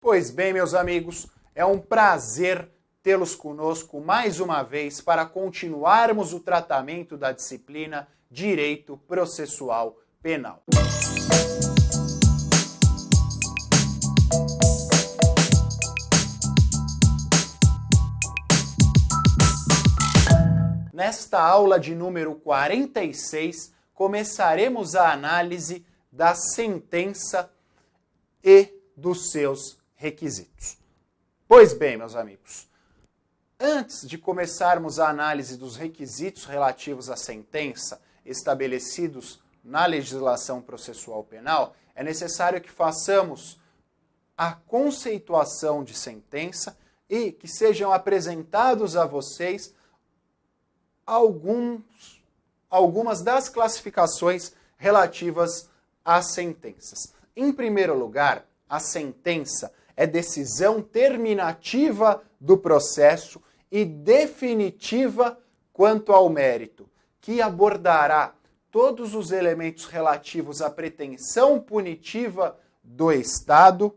Pois bem, meus amigos, é um prazer tê-los conosco mais uma vez para continuarmos o tratamento da disciplina Direito Processual Penal. Nesta aula de número 46, começaremos a análise da sentença e dos seus requisitos. Pois bem, meus amigos, antes de começarmos a análise dos requisitos relativos à sentença estabelecidos na legislação processual penal, é necessário que façamos a conceituação de sentença e que sejam apresentados a vocês algumas das classificações relativas às sentenças. Em primeiro lugar, a sentença é decisão terminativa do processo e definitiva quanto ao mérito, que abordará todos os elementos relativos à pretensão punitiva do Estado,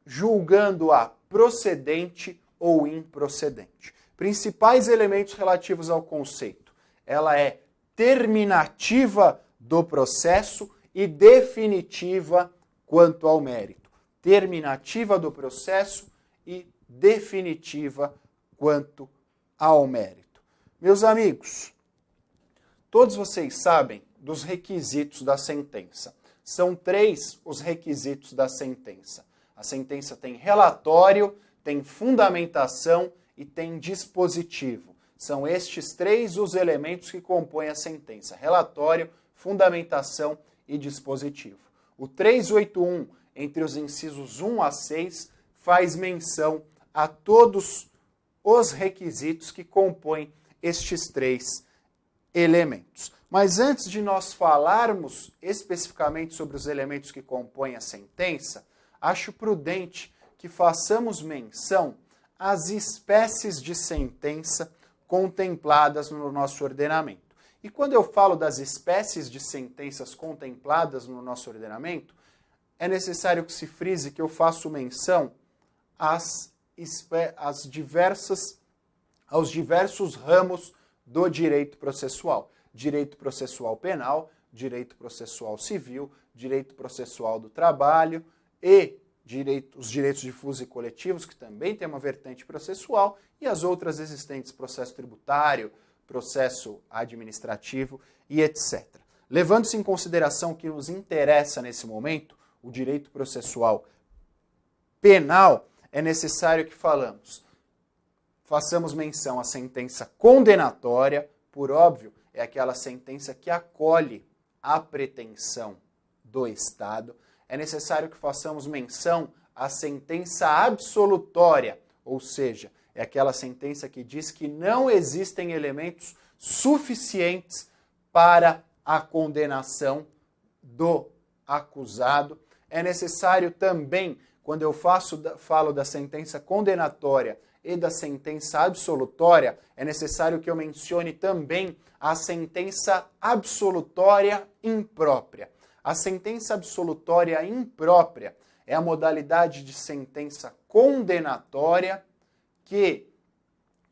julgando-a procedente ou improcedente. Principais elementos relativos ao conceito. Ela é terminativa do processo e definitiva quanto ao mérito. Terminativa do processo e definitiva quanto ao mérito. Meus amigos, todos vocês sabem dos requisitos da sentença. São 3 os requisitos da sentença. A sentença tem relatório, tem fundamentação e tem dispositivo. São estes 3 os elementos que compõem a sentença: relatório, fundamentação e dispositivo. O 381, entre os incisos 1 a 6, faz menção a todos os requisitos que compõem estes 3 elementos. Mas antes de nós falarmos especificamente sobre os elementos que compõem a sentença, acho prudente que façamos menção às espécies de sentença contempladas no nosso ordenamento. E quando eu falo das espécies de sentenças contempladas no nosso ordenamento, é necessário que se frise que eu faço menção aos diversos ramos do direito processual. Direito processual penal, direito processual civil, direito processual do trabalho e os direitos difusos e coletivos, que também tem uma vertente processual, e as outras existentes, processo tributário, processo administrativo e etc. Levando-se em consideração que nos interessa nesse momento, o direito processual penal, é necessário que façamos menção à sentença condenatória, por óbvio, é aquela sentença que acolhe a pretensão do Estado. É necessário que façamos menção à sentença absolutória, ou seja, é aquela sentença que diz que não existem elementos suficientes para a condenação do acusado. É necessário também, quando eu falo da sentença condenatória e da sentença absolutória, é necessário que eu mencione também a sentença absolutória imprópria. A sentença absolutória imprópria é a modalidade de sentença condenatória que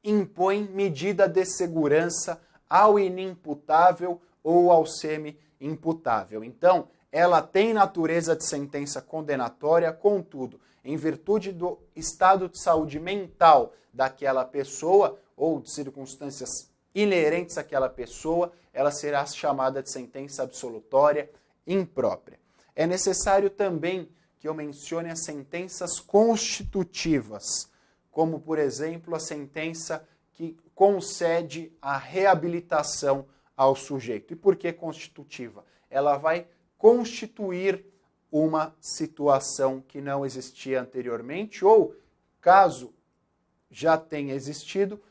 impõe medida de segurança ao inimputável ou ao semi-imputável. Então, ela tem natureza de sentença condenatória, contudo, em virtude do estado de saúde mental daquela pessoa ou de circunstâncias inerentes àquela pessoa, ela será chamada de sentença absolutória imprópria. É necessário também que eu mencione as sentenças constitutivas, como, por exemplo, a sentença que concede a reabilitação ao sujeito. E por que constitutiva? Ela vai constituir uma situação que não existia anteriormente ou, caso já tenha existido,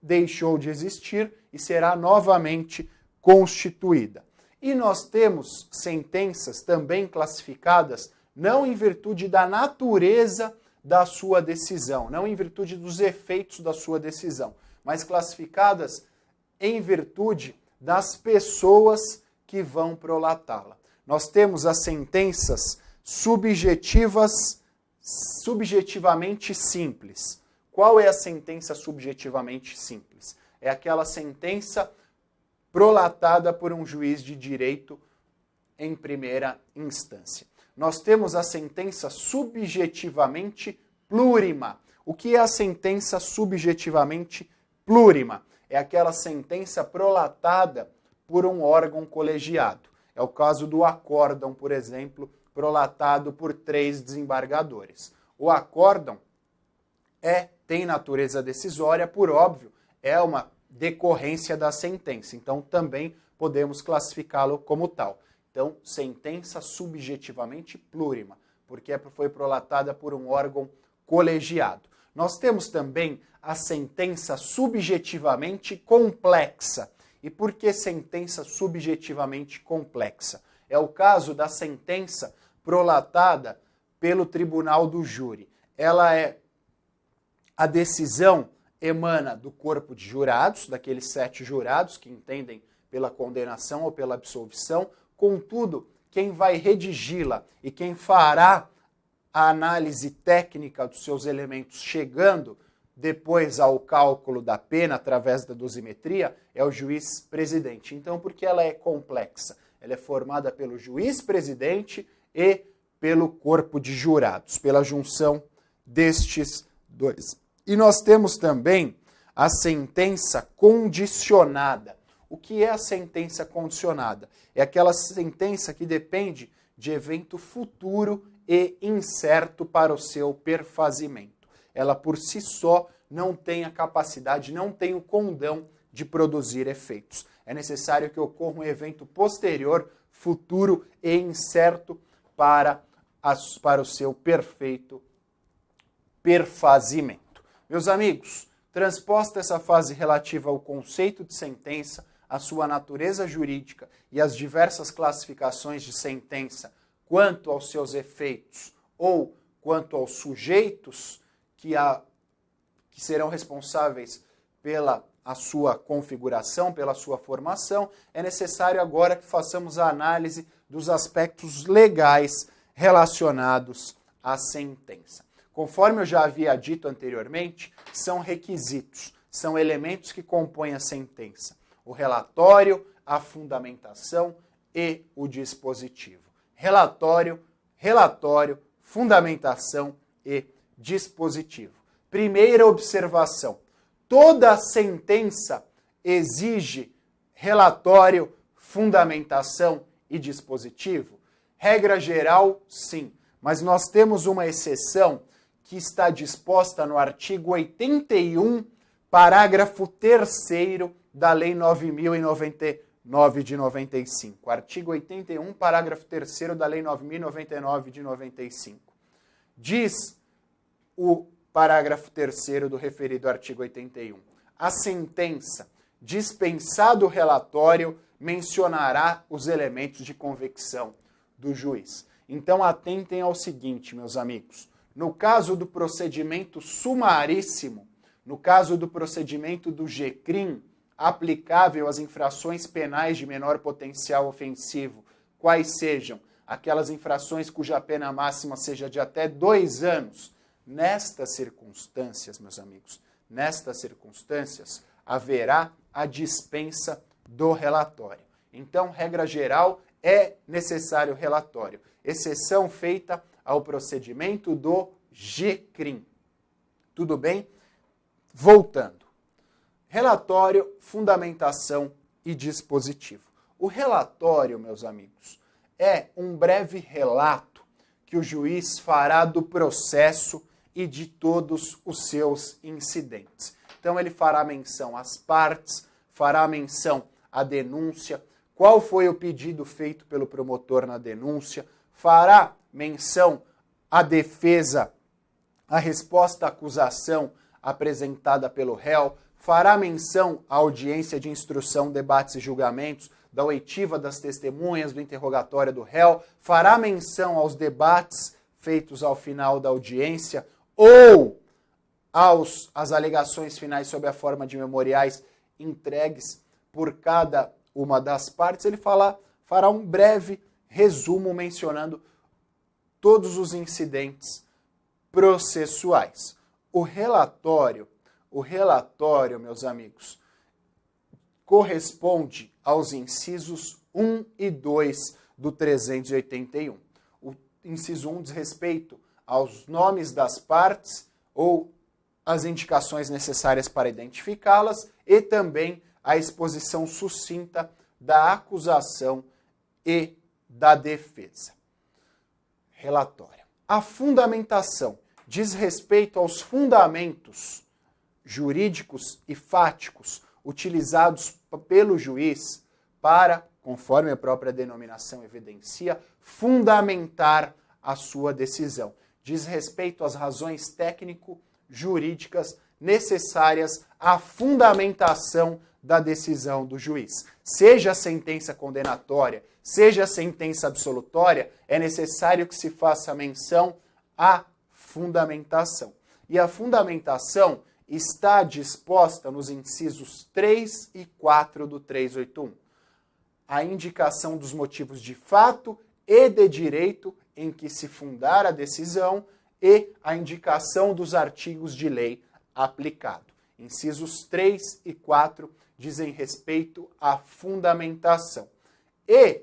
deixou de existir e será novamente constituída. E nós temos sentenças também classificadas não em virtude da natureza da sua decisão, não em virtude dos efeitos da sua decisão, mas classificadas em virtude das pessoas que vão prolatá-la. Nós temos as sentenças subjetivas subjetivamente simples. Qual é a sentença subjetivamente simples? É aquela sentença prolatada por um juiz de direito em primeira instância. Nós temos a sentença subjetivamente plurima. O que é a sentença subjetivamente plurima? É aquela sentença prolatada por um órgão colegiado. É o caso do acórdão, por exemplo, prolatado por 3 desembargadores. O acórdão tem natureza decisória, por óbvio, é uma decorrência da sentença. Então, também podemos classificá-lo como tal. Então, sentença subjetivamente plurima, porque foi prolatada por um órgão colegiado. Nós temos também a sentença subjetivamente complexa. E por que sentença subjetivamente complexa? É o caso da sentença prolatada pelo tribunal do júri. A decisão emana do corpo de jurados, daqueles 7 jurados que entendem pela condenação ou pela absolvição. Contudo, quem vai redigi-la e quem fará a análise técnica dos seus elementos, chegando depois ao cálculo da pena através da dosimetria, é o juiz presidente. Então, por que ela é complexa? Ela é formada pelo juiz presidente e pelo corpo de jurados, pela junção destes dois. E nós temos também a sentença condicionada. O que é a sentença condicionada? É aquela sentença que depende de evento futuro e incerto para o seu perfazimento. Ela por si só não tem a capacidade, não tem o condão de produzir efeitos. É necessário que ocorra um evento posterior, futuro e incerto para o seu perfeito perfazimento. Meus amigos, transposta essa fase relativa ao conceito de sentença, a sua natureza jurídica e as diversas classificações de sentença quanto aos seus efeitos ou quanto aos sujeitos que serão responsáveis pela a sua configuração, pela sua formação, é necessário agora que façamos a análise dos aspectos legais relacionados à sentença. Conforme eu já havia dito anteriormente, são requisitos, são elementos que compõem a sentença. O relatório, a fundamentação e o dispositivo. Relatório, fundamentação e dispositivo. Primeira observação. Toda sentença exige relatório, fundamentação e dispositivo? Regra geral, sim. Mas nós temos uma exceção que está disposta no artigo 81, parágrafo 3º da Lei 9.099 de 95. Artigo 81, parágrafo 3º da Lei 9.099 de 95. Diz o parágrafo 3º do referido artigo 81. A sentença, dispensado o relatório, mencionará os elementos de convicção do juiz. Então atentem ao seguinte, meus amigos. No caso do procedimento sumaríssimo, no caso do procedimento do GCRIM, aplicável às infrações penais de menor potencial ofensivo, quais sejam aquelas infrações cuja pena máxima seja de até 2 anos, nestas circunstâncias, meus amigos, nestas circunstâncias, haverá a dispensa do relatório. Então, regra geral, é necessário relatório. Exceção feita ao procedimento do GCRIM. Tudo bem? Voltando. Relatório, fundamentação e dispositivo. O relatório, meus amigos, é um breve relato que o juiz fará do processo e de todos os seus incidentes. Então ele fará menção às partes, fará menção à denúncia, qual foi o pedido feito pelo promotor na denúncia, fará menção à defesa, à resposta à acusação apresentada pelo réu, fará menção à audiência de instrução, debates e julgamentos, da oitiva das testemunhas, do interrogatório do réu, fará menção aos debates feitos ao final da audiência ou às alegações finais sob a forma de memoriais entregues por cada uma das partes. Ele fará um breve resumo mencionando todos os incidentes processuais. O relatório, meus amigos, corresponde aos incisos 1 e 2 do 381. O inciso 1 diz respeito aos nomes das partes ou as indicações necessárias para identificá-las e também a exposição sucinta da acusação e da defesa. Relatório. A fundamentação diz respeito aos fundamentos jurídicos e fáticos utilizados pelo juiz para, conforme a própria denominação evidencia, fundamentar a sua decisão. Diz respeito às razões técnico-jurídicas necessárias à fundamentação da decisão do juiz. Seja a sentença condenatória, seja a sentença absolutória, é necessário que se faça menção à fundamentação. E a fundamentação está disposta nos incisos 3 e 4 do 381. A indicação dos motivos de fato e de direito em que se fundar a decisão e a indicação dos artigos de lei aplicado. Incisos 3 e 4 dizem respeito à fundamentação. E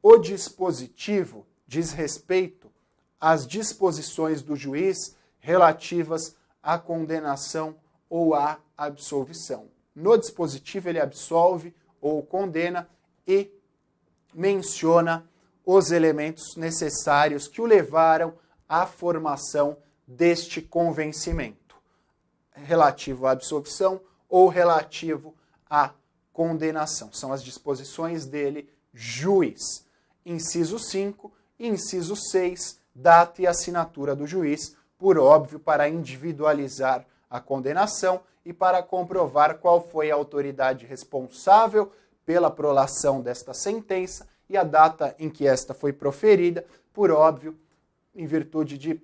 o dispositivo diz respeito às disposições do juiz relativas à condenação ou à absolvição. No dispositivo ele absolve ou condena e menciona os elementos necessários que o levaram à formação deste convencimento, relativo à absolvição ou relativo à condenação. São as disposições dele, juiz. Inciso 5 e inciso 6, data e assinatura do juiz, por óbvio, para individualizar a condenação e para comprovar qual foi a autoridade responsável pela prolação desta sentença e a data em que esta foi proferida, por óbvio, em virtude de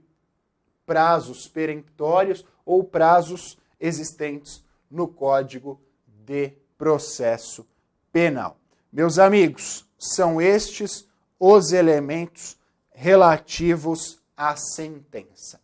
prazos peremptórios ou prazos existentes no Código de Processo Penal. Meus amigos, são estes os elementos relativos à sentença.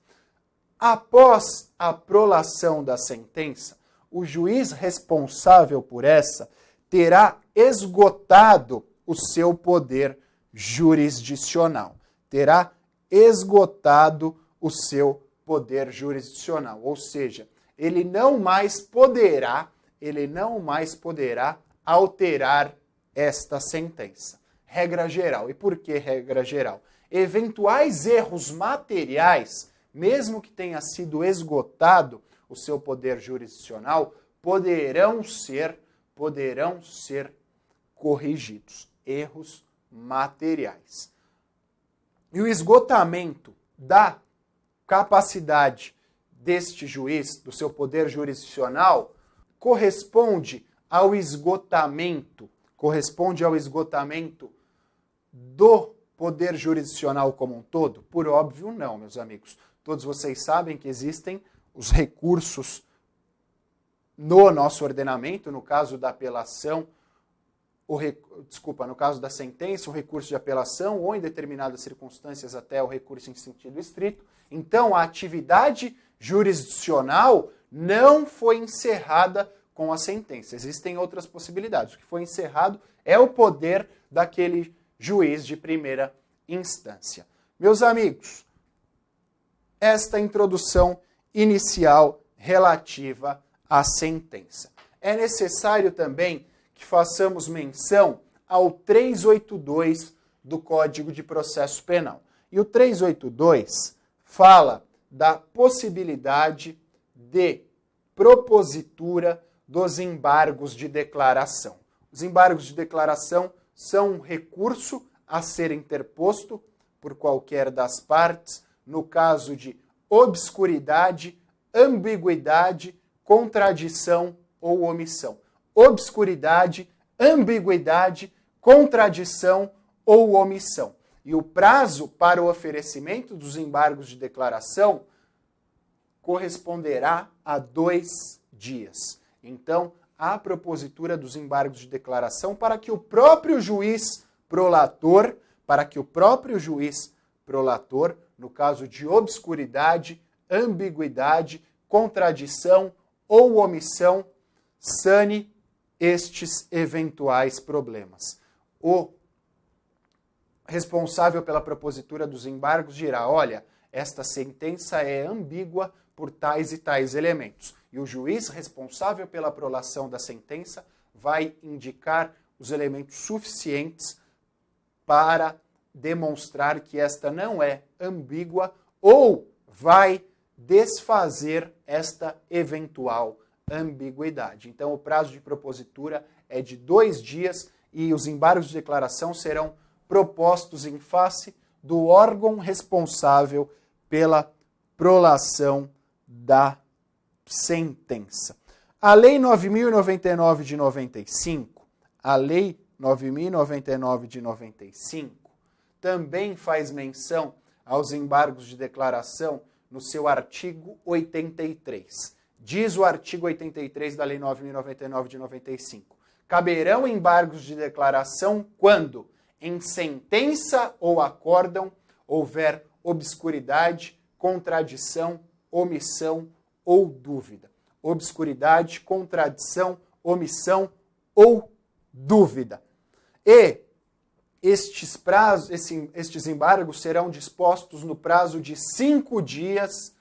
Após a prolação da sentença, o juiz responsável por essa terá esgotado o seu poder jurisdicional. Terá esgotado o seu poder jurisdicional, ou seja, ele não mais poderá alterar esta sentença. Regra geral. E por que regra geral? Eventuais erros materiais, mesmo que tenha sido esgotado o seu poder jurisdicional, poderão ser corrigidos. Erros materiais. E o esgotamento da capacidade deste juiz, do seu poder jurisdicional, corresponde ao esgotamento do poder jurisdicional como um todo? Por óbvio, não, meus amigos. Todos vocês sabem que existem os recursos no nosso ordenamento, no caso da apelação, no caso da sentença, o recurso de apelação, ou em determinadas circunstâncias até o recurso em sentido estrito. Então, a atividade jurisdicional não foi encerrada com a sentença. Existem outras possibilidades. O que foi encerrado é o poder daquele juiz de primeira instância. Meus amigos, esta introdução inicial relativa à sentença. É necessário também que façamos menção ao 382 do Código de Processo Penal. E o 382 fala da possibilidade de propositura dos embargos de declaração. Os embargos de declaração são um recurso a ser interposto por qualquer das partes no caso de obscuridade, ambiguidade, contradição ou omissão. Obscuridade, ambiguidade, contradição ou omissão. E o prazo para o oferecimento dos embargos de declaração corresponderá a 2 dias. Então, há propositura dos embargos de declaração para que o próprio juiz prolator prolator, no caso de obscuridade, ambiguidade, contradição ou omissão, sane estes eventuais problemas. O responsável pela propositura dos embargos dirá: olha, esta sentença é ambígua por tais e tais elementos. E o juiz responsável pela prolação da sentença vai indicar os elementos suficientes para demonstrar que esta não é ambígua ou vai desfazer esta eventual ambiguidade. Então, o prazo de propositura é de 2 dias e os embargos de declaração serão propostos em face do órgão responsável pela prolação da sentença. A Lei 9.099 de 95, a Lei 9.099 de 95, também faz menção aos embargos de declaração no seu artigo 83. Diz o artigo 83 da Lei 9.099 de 95. Caberão embargos de declaração quando, em sentença ou acórdão, houver obscuridade, contradição, omissão ou dúvida. Obscuridade, contradição, omissão ou dúvida. E estes embargos serão dispostos no prazo de 5 dias.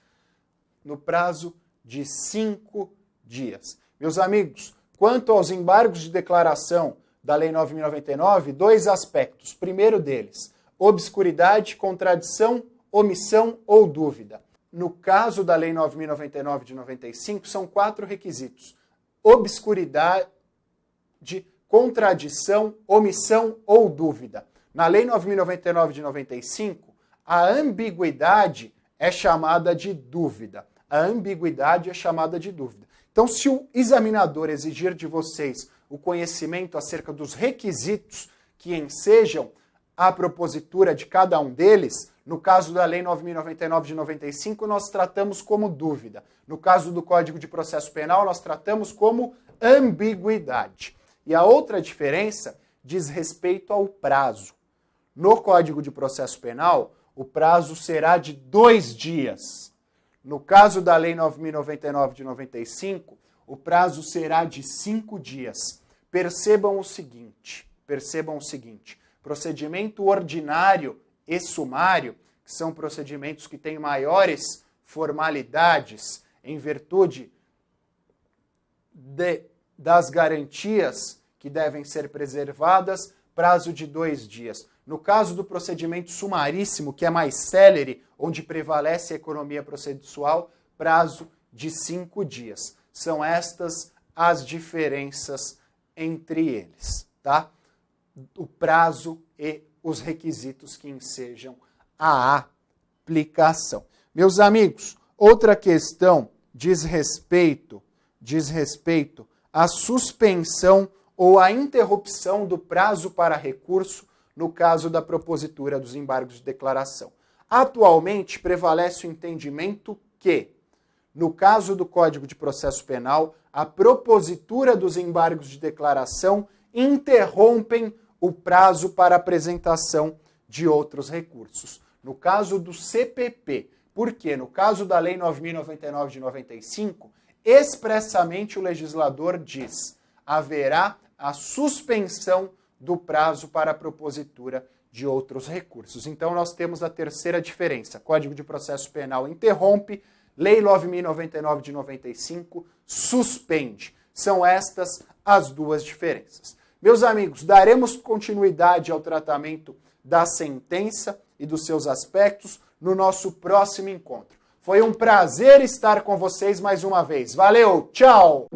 No prazo de 5 dias. Meus amigos, quanto aos embargos de declaração da Lei 9.099, 2 aspectos. Primeiro deles, obscuridade, contradição, omissão ou dúvida. No caso da Lei 9.099 de 95, são 4 requisitos. Obscuridade, contradição, omissão ou dúvida. Na Lei 9.099 de 95, a ambiguidade é chamada de dúvida. A ambiguidade é chamada de dúvida. Então, se o examinador exigir de vocês o conhecimento acerca dos requisitos que ensejam a propositura de cada um deles, no caso da Lei 9.099 de 95, nós tratamos como dúvida. No caso do Código de Processo Penal, nós tratamos como ambiguidade. E a outra diferença diz respeito ao prazo. No Código de Processo Penal, o prazo será de 2 dias. No caso da Lei 9.099 de 95, o prazo será de 5 dias. Percebam o seguinte, procedimento ordinário e sumário, que são procedimentos que têm maiores formalidades em virtude das garantias que devem ser preservadas, prazo de 2 dias. No caso do procedimento sumaríssimo, que é mais célere, onde prevalece a economia processual, prazo de 5 dias. São estas as diferenças entre eles, tá? O prazo e os requisitos que ensejam a aplicação. Meus amigos, outra questão diz respeito à suspensão ou à interrupção do prazo para recurso no caso da propositura dos embargos de declaração. Atualmente, prevalece o entendimento que, no caso do Código de Processo Penal, a propositura dos embargos de declaração interrompem o prazo para apresentação de outros recursos. No caso do CPP, porque no caso da Lei 9.099 de 95, expressamente o legislador diz: haverá a suspensão do prazo para a propositura de outros recursos. Então nós temos a terceira diferença. Código de Processo Penal interrompe, Lei 9.099 de 95 suspende. São estas as 2 diferenças. Meus amigos, daremos continuidade ao tratamento da sentença e dos seus aspectos no nosso próximo encontro. Foi um prazer estar com vocês mais uma vez. Valeu, tchau!